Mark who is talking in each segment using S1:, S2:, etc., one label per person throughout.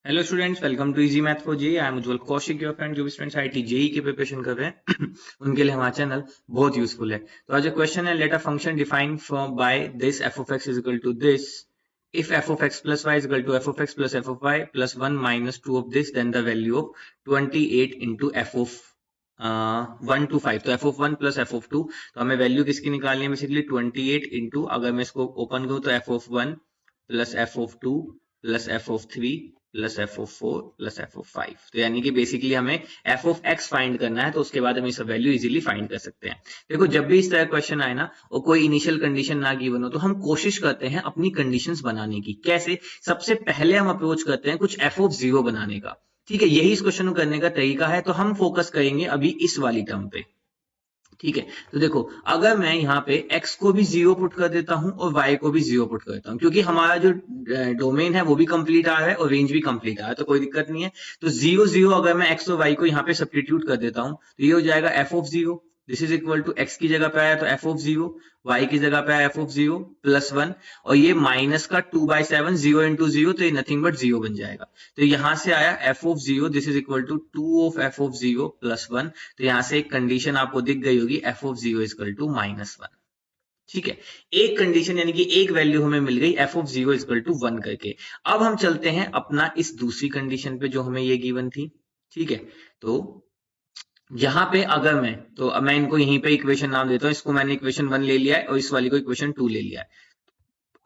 S1: Hello students, welcome to easy math for JEE. I am Ujjwal Kaushik, your friend. जो भी students IIT JEE की preparation कर रहे हैं उनके लिए हमारा चैनल बहुत यूजफुल है। तो आज क्वेश्चन है, let a function defined from by this f of x is equal to this if f of x plus y is equal to f of x plus f of y plus 1 minus 2 of this, then the value of 28 into f of 1 to 5। तो f of 1 plus f of 2, तो हमें value किसकी निकालनी है? Basically 28 into, अगर मैं इसको open करूँ तो f of 1 plus f of 2 plus f of 3 plus f of 4 plus f of 5। तो यानी कि बेसिकली हमें एफ ऑफ एक्स फाइंड करना है, तो उसके बाद हम ये सब वैल्यू इजीली फाइंड कर सकते हैं। देखो, जब भी इस तरह क्वेश्चन आए ना और कोई इनिशियल कंडीशन ना गिवन हो, तो हम कोशिश करते हैं अपनी कंडीशंस बनाने की। कैसे? सबसे पहले हम अप्रोच करते हैं कुछ एफ ऑफ जीरो बनाने का। ठीक है, यही इस क्वेश्चन को करने का तरीका है। तो हम फोकस करेंगे अभी इस वाली टर्म पे। ठीक है, तो देखो, अगर मैं यहाँ पे x को भी जीरो पुट कर देता हूं और y को भी जीरो पुट कर देता हूं, क्योंकि हमारा जो डोमेन है वो भी कंप्लीट आ रहा है और रेंज भी कंप्लीट आ रहा है, तो कोई दिक्कत नहीं है। तो जीरो जीरो अगर मैं x और y को यहाँ पे सब्स्टिट्यूट कर देता हूं, तो ये हो जाएगा f of zero. This is equal to x की जगह पे आया तो f ऑफ जीरो, y की जगह पे आया f ऑफ जीरो प्लस 1, और ये माइनस का 2/7, जीरो इंटू जीरो, तो ये नथिंग बट जीरो बन जाएगा। तो यहां से आया f of zero, this is equal to 2 of f of zero plus 1। तो यहां से एक कंडीशन आपको दिख गई होगी, f of zero equal to -1। ठीक है, एक कंडीशन यानी कि एक वैल्यू हमें मिल गई, f of zero equal to 1 करके। अब हम चलते हैं अपना इस दूसरी कंडीशन पे जो हमें ये गिवन थी। ठीक है, तो यहां पे अगर मैं, तो अब मैं इनको यहीं पे इक्वेशन नाम देता हूं। इसको मैंने इक्वेशन 1 ले लिया है और इस वाली को इक्वेशन 2 ले लिया है।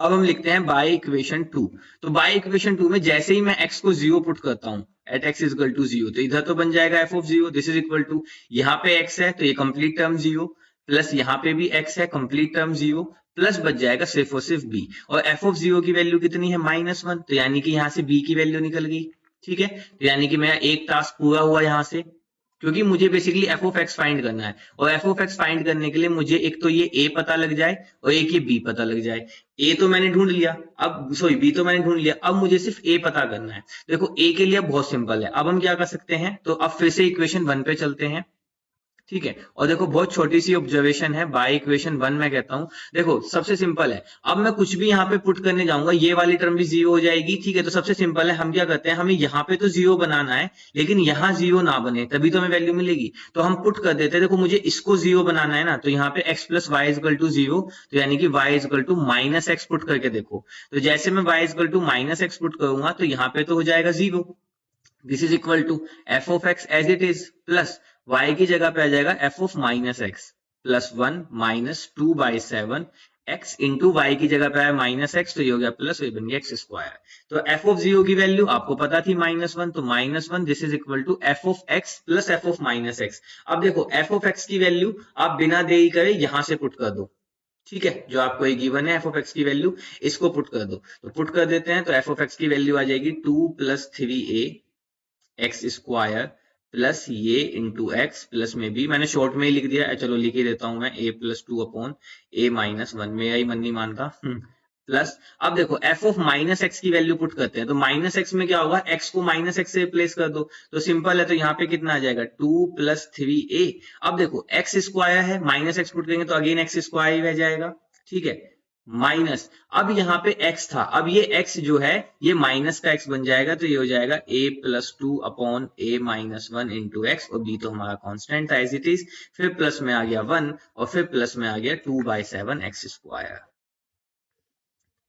S1: अब हम लिखते हैं बाय इक्वेशन 2। तो बाय इक्वेशन 2 में जैसे ही मैं x को जीरो पुट करता हूं, at x is equal to zero, तो इधर तो बन जाएगा f of zero, this is equal to, यहाँ पे x है तो ये कंप्लीट टर्म जीरो, प्लस यहाँ पे भी x है, कंप्लीट टर्म जीरो, प्लस बच जाएगा सिर्फ और सिर्फ b। और f ऑफ जीरो की वैल्यू कितनी है? -1। तो यानी कि यहाँ से b की वैल्यू निकल गई। ठीक है, तो यानी कि मेरा एक टास्क पूरा हुआ यहाँ से, क्योंकि मुझे basically F of x find करना है। और एफ ऑफ एक्स फाइंड करने के लिए मुझे एक तो ये ए पता लग जाए और एक ये बी पता लग जाए। ए तो मैंने ढूंढ लिया, अब सॉरी बी तो मैंने ढूंढ लिया, अब मुझे सिर्फ ए पता करना है। देखो, ए के लिए बहुत सिंपल है। अब हम क्या कर सकते हैं, तो अब फिर से इक्वेशन 1 पे चलते हैं। ठीक है, और देखो, बहुत छोटी सी ऑब्जर्वेशन है बाय इक्वेशन 1 में कहता हूं। देखो, सबसे सिंपल है, अब मैं कुछ भी यहाँ पे पुट करने जाऊंगा, ये वाली टर्म भी जीरो हो जाएगी। ठीक है, तो सबसे सिंपल है, हम क्या करते हैं, हमें यहाँ पे तो जीरो बनाना है, लेकिन यहाँ जीरो ना बने, तभी तो हमें वैल्यू मिलेगी। तो हम पुट कर देते हैं, देखो मुझे इसको जीरो बनाना है ना, तो यहाँ पे x plus y is equal to zero, तो यानी कि y is equal to minus x put करके देखो। तो जैसे मैं y is equal to minus x put करूंगा, तो यहाँ पे तो हो जाएगा zero, this is equal to f of x as it is, plus y की जगह पे आ जाएगा f of minus x plus 1 -2/7, x into y की जगह पे आया -x, तो ये हो गया प्लस, ये बन गया एक्स स्क्वायर। तो एफ ऑफ जीरो की वैल्यू आपको पता थी -1, तो -1, this is equal to f of x plus f of -x। अब देखो, एफ ऑफ एक्स की वैल्यू आप बिना देरी करे यहां से पुट कर दो। ठीक है, जो आपको ये गिवन है एफ ऑफ एक्स की वैल्यू, इसको पुट कर दो। तो पुट कर देते हैं, तो एफ ऑफ एक्स की वैल्यू आ जाएगी 2 + 3a एक्स स्क्वायर प्लस ये इंटू एक्स प्लस में भी, मैंने शॉर्ट में ही लिख दिया है, चलो लिख ही देता हूं मैं, a + 2 अपॉन a -1, मेरा ही मन नहीं मानता। प्लस, अब देखो एफ ऑफ -x की वैल्यू पुट करते हैं, तो -x में क्या होगा, x को -x से रिप्लेस कर दो, तो सिंपल है, तो यहाँ पे कितना आ जाएगा 2 + 3a। अब देखो x स्क्वायर है, -x पुट करेंगे तो अगेन x स्क्वायर ही रह जाएगा। ठीक है, माइनस, अब यहाँ पे x था, अब ये x जो है ये माइनस का x बन जाएगा, तो ये हो जाएगा a + 2 upon a -1 into x, और b तो हमारा कांस्टेंट था एज इट इज, फिर प्लस में आ गया 1 और फिर प्लस में आ गया 2/7 एक्स स्क्वायर।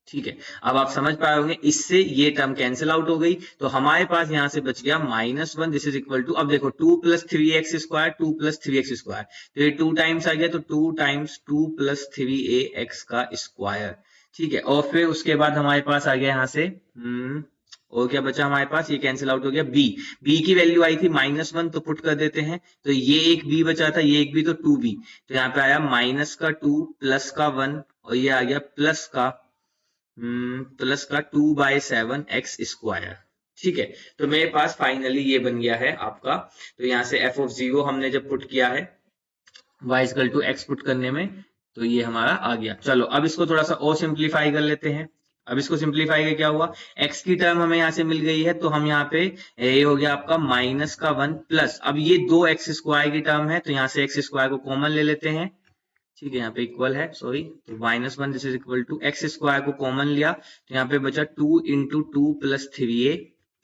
S1: ठीक है, अब आप समझ पाए होंगे, इससे ये टर्म कैंसिल आउट हो गई, तो हमारे पास यहां से बच गया -1, दिस इज इक्वल टू, अब देखो 2 + 3x स्क्वायर, 2 + 3x स्क्वायर, तो ये 2 टाइम्स आ गया, तो 2 टाइम्स 2 + 3ax का स्क्वायर। ठीक है, और फिर उसके बाद हमारे पास आ गया यहाँ से और क्या बचा हमारे पास, ये कैंसिल आउट हो गया, b की वैल्यू आई थी -1, तो पुट कर देते हैं, तो ये एक b बचा था, ये एक b, तो 2b, तो यहाँ पे आया -2 प्लस का 1, और ये आ गया प्लस का 2/7 एक्स स्क्वायर। ठीक है, तो मेरे पास फाइनली ये बन गया है आपका। तो यहाँ से एफ ऑफ जीरो हमने जब पुट किया है y equal to x put करने में, तो ये हमारा आ गया। चलो, अब इसको थोड़ा सा और सिंप्लीफाई कर लेते हैं। अब इसको सिंप्लीफाई करके क्या हुआ, x की टर्म हमें यहाँ से मिल गई है, तो हम यहाँ पे ये हो गया आपका -1 प्लस, अब ये 2x स्क्वायर की टर्म है, तो यहाँ से x स्क्वायर को कॉमन ले लेते हैं। ठीक है, यहाँ पे इक्वल है, सॉरी, तो -1, this is equal to x square को कॉमन लिया, तो यहाँ पे बचा 2 × 2 + 3a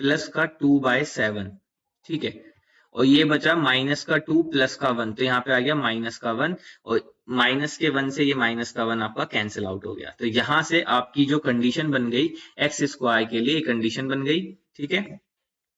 S1: प्लस का 2/7, ठीक है, और ये बचा माइनस का 2 प्लस का 1, तो यहाँ पे आ गया माइनस का 1, और माइनस के 1 से ये माइनस का 1 आपका कैंसिल आउट हो गया। तो यहाँ से आपकी जो कंडीशन बन गई एक्स स्क्वायर के लिए कंडीशन बन गई, ठीक है।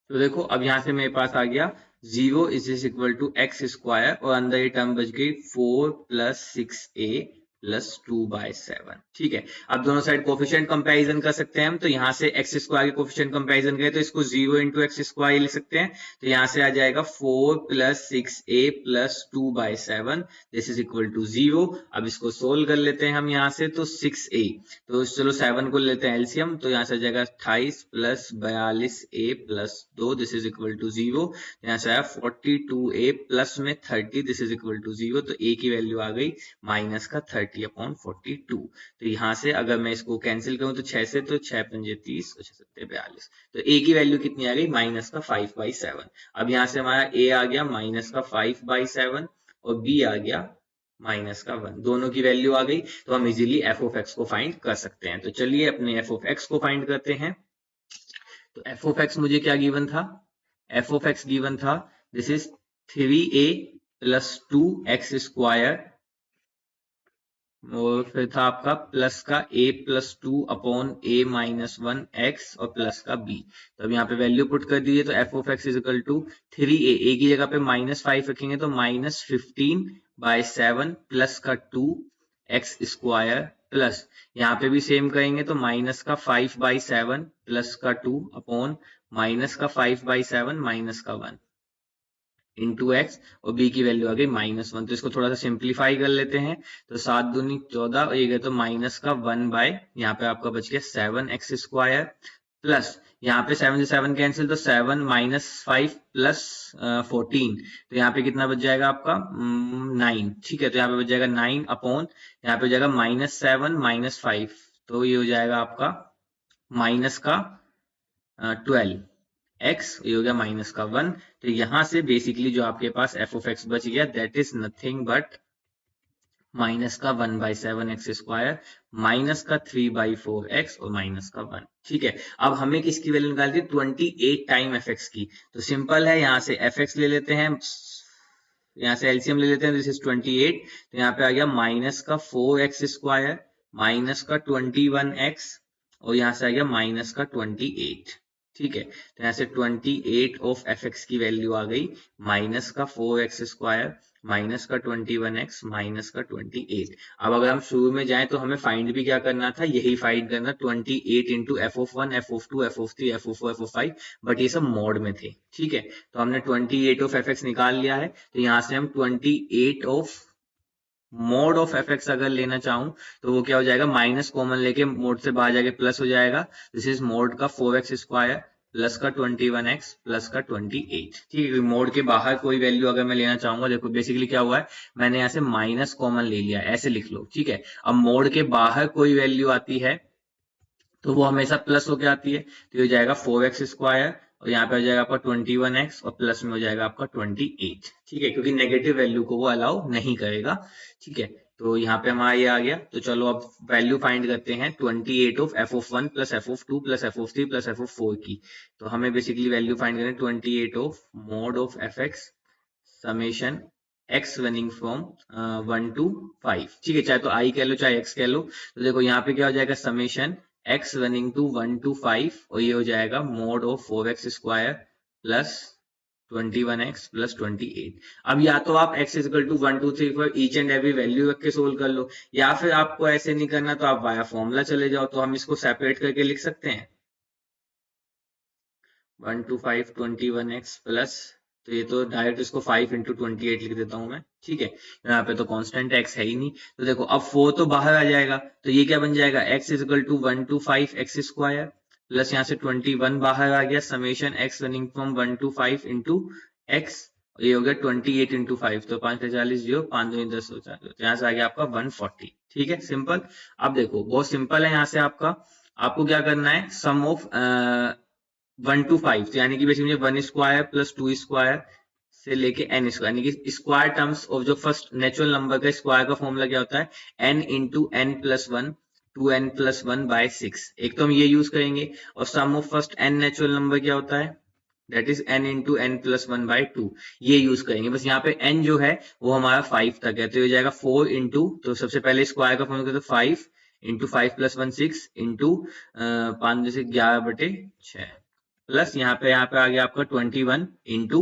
S1: तो देखो अब यहाँ से मेरे पास आ गया 0 is equal to x square, और अंदर ये टर्म बच गई 4 प्लस 6a प्लस 2/7, ठीक है। अब दोनों साइड कोफिशिएंट कंपैरिजन कर सकते हैं हम, तो यहाँ से एक्स स्क्वायर के कोफिशिएंट कंपैरिजन करें तो इसको 0 इंटू एक्स स्क्वायर लिख सकते हैं, तो यहाँ से आ जाएगा 4 plus 6a plus 2/7, this is equal to 0। अब इसको सोल्व कर लेते हैं हम यहाँ से, तो 6a, तो चलो 7 को लेते हैं एलसीएम, तो यहाँ से आ जाएगा 28 plus 42a plus 2, this is equal to 0। यहाँ से आया 42a प्लस में 30, दिस इज इक्वल टू 0, तो a की वैल्यू आ गई माइनस का 30/42। तो यहाँ से अगर मैं इसको कैंसिल करूं तो 6 से, तो 6 पंजे 30 और 6 सत्ते 42, तो a की वैल्यू कितनी आ गई माइनस का 5/7। अब यहाँ से हमारा a आ गया माइनस का 5/7 और b आ गया माइनस का 1, दोनों की वैल्यू आ गई, तो हम इजीली एफ ऑफ एक्स को फाइंड कर सकते हैं। तो चलिए अपने एफ ऑफ एक्स को फाइंड करते हैं। तो एफ ऑफ एक्स मुझे क्या गिवन था, एफ ऑफ एक्स गिवन था this is 3a plus 2x square, और फिर था आपका प्लस का a plus 2 upon a minus 1 x और प्लस का b। तो अब यहाँ पे वैल्यू पुट कर दीजिए, तो f of x is equal to 3a, a की जगह पे -5 रखेंगे तो -15/7 प्लस का 2x स्क्वायर, प्लस यहाँ पे भी सेम करेंगे तो माइनस का 5/7 प्लस का 2 अपॉन माइनस का 5/7 माइनस का 1 इंटू एक्स, और बी की वैल्यू आ गई -1। तो इसको थोड़ा सा सिंप्लीफाई कर लेते हैं, तो 7 दूनी 14 और ये गए तो माइनस का 1 यहाँ पे आपका बच गया 7x स्क्वायर, प्लस यहाँ पे 7 से 7 कैंसिल, तो 7 माइनस 5 प्लस 14, तो यहाँ पे कितना बच जाएगा आपका 9, ठीक है। तो यहाँ पे बच जाएगा 9 अपॉन, यहाँ पे हो जाएगा -7 -5, तो ये हो जाएगा आपका माइनस का 12 x, ये हो गया माइनस का 1। तो यहां से बेसिकली जो आपके पास एफ ऑफ एक्स बच गया that is nothing but minus का 1/7 एक्स स्क्वायर, माइनस का 3/4 एक्स और माइनस का 1, ठीक है। अब हमें किसकी वैल्यू निकालती है 28 टाइम एफ एक्स की, तो सिंपल है, यहाँ से एफ एक्स ले लेते हैं, यहाँ से एलसीएम ले लेते हैं, दिस इज 28, तो यहाँ पे आ गया माइनस का 4x स्क्वायर माइनस का 21x, और यहाँ से आ गया माइनस का 28, ठीक है। तो यहाँ से 28 ऑफ एफ एक्स की वैल्यू आ गई माइनस का 4x स्क्वायर माइनस का 21x माइनस का 28। अब अगर हम शुरू में जाएं तो हमें फाइंड भी क्या करना था, यही फाइंड करना 28 into f of 1 F of 2 F of 3 F of 4 F of 5, but ये सब मॉड में थे, ठीक है। तो हमने 28 ऑफ एफ एक्स निकाल लिया है, तो यहाँ से हम 28 of mode of F x अगर लेना चाहूं तो वो क्या हो जाएगा, माइनस कॉमन लेके मोड से बाहर जाके प्लस हो जाएगा, दिस इज मोड का 4x स्क्वायर प्लस का 21x प्लस का 28, ठीक है। मोड के बाहर कोई वैल्यू अगर मैं लेना चाहूंगा, देखो बेसिकली क्या हुआ है, मैंने यहाँ से माइनस कॉमन ले लिया, ऐसे लिख लो, ठीक है। अब मोड के बाहर कोई वैल्यू आती है तो वो हमेशा प्लस होके आती है, तो ये हो जाएगा 4x स्क्वायर, और यहाँ पे हो जाएगा आपका 21x और प्लस में हो जाएगा आपका 28, ठीक है, क्योंकि नेगेटिव वैल्यू को वो अलाउ नहीं करेगा, ठीक है। तो यहाँ पे हमारा ये आ गया, तो चलो अब वैल्यू फाइंड करते हैं 28 of F of 1 plus f of 2 plus f of 3 plus f of 4 की। तो हमें बेसिकली वैल्यू फाइंड करनी 28 of mode of F x summation x running from 1 to 5, ठीक है, चाहे तो आई कह लो चाहे एक्स कह लो। तो देखो यहाँ पे क्या हो जाएगा summation x running to 1 to 5, और ये हो जाएगा mod of 4x square plus 21x plus 28। अब या तो आप x equal to 1 2 3 4 each and every value रख के सोल्व कर लो, या फिर आपको ऐसे नहीं करना तो आप वाया फॉर्मूला चले जाओ, तो हम इसको सेपरेट करके लिख सकते हैं 1 to 5 21x प्लस, तो ये तो डायरेक्ट इसको 5 इंटू 28 लिख देता हूं मैं, ठीक है। यहाँ पे तो कांस्टेंट x है ही नहीं, तो देखो अब 4 तो बाहर आ जाएगा, तो ये क्या बन जाएगा x equal to 1 to 5 x square plus यहाँ से 21 बाहर आ गया summation x running from 1 to 5 into x, ये हो गया 28 इंटू 5, तो 5 40 0 5 2 10 हो जाएगा, तो यहाँ से आ गया आपका 140, ठीक है, सिंपल। अब देखो बहुत सिंपल है, यहाँ से आपको क्या करना है सम ऑफ 1 to 5, तो यानी कि बेसिकली 1 स्क्वायर प्लस 2 स्क्वायर से लेके n स्क्वायर, यानी कि स्क्वायर टर्म्स ऑफ जो फर्स्ट नेचुरल नंबर का स्क्वायर का फॉर्मूला क्या होता है n into n plus 1 2n+1/6। एक तो हम ये यूज करेंगे, और sum of first n natural number क्या होता है, that is n into n+1/2, ये यूज करेंगे। बस यहाँ पे n जो है वो हमारा 5 तक है, तो ये जाएगा 4 इंटू, तो सबसे पहले स्क्वायर का फॉर्मूला तो 5 इंटू 5+1 6 इंटू 5×11/6 प्लस यहाँ पे आ गया आपका 21 इंटू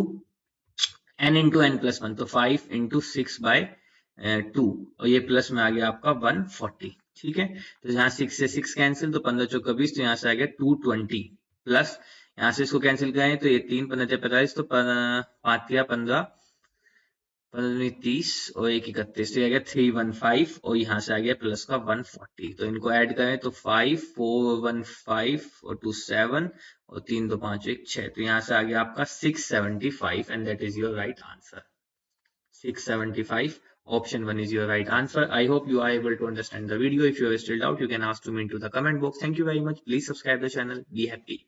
S1: n+1, तो 5 इंटू 6/2, और ये प्लस में आ गया आपका 140। ठीक है, तो यहाँ 6 से 6 कैंसिल, तो 15 चौका 20, तो यहाँ से आ गया 220 प्लस यहाँ से इसको कैंसिल करें तो ये 3 15 45, तो 5 3 15 30 और 1 31, तो आ गया 315, और यहाँ से आ गया प्लस का 140। तो इनको ऐड करें तो 5 4 1 5 और 2 7 और 3 2 5 1 6, तो यहाँ से आ गया आपका 675, and that is your right answer. 675, option 1 is your right answer. I hope you are able to understand the video. If you are still doubt, you can ask to me into the comment box. Thank you very much. Please subscribe the channel. Be happy.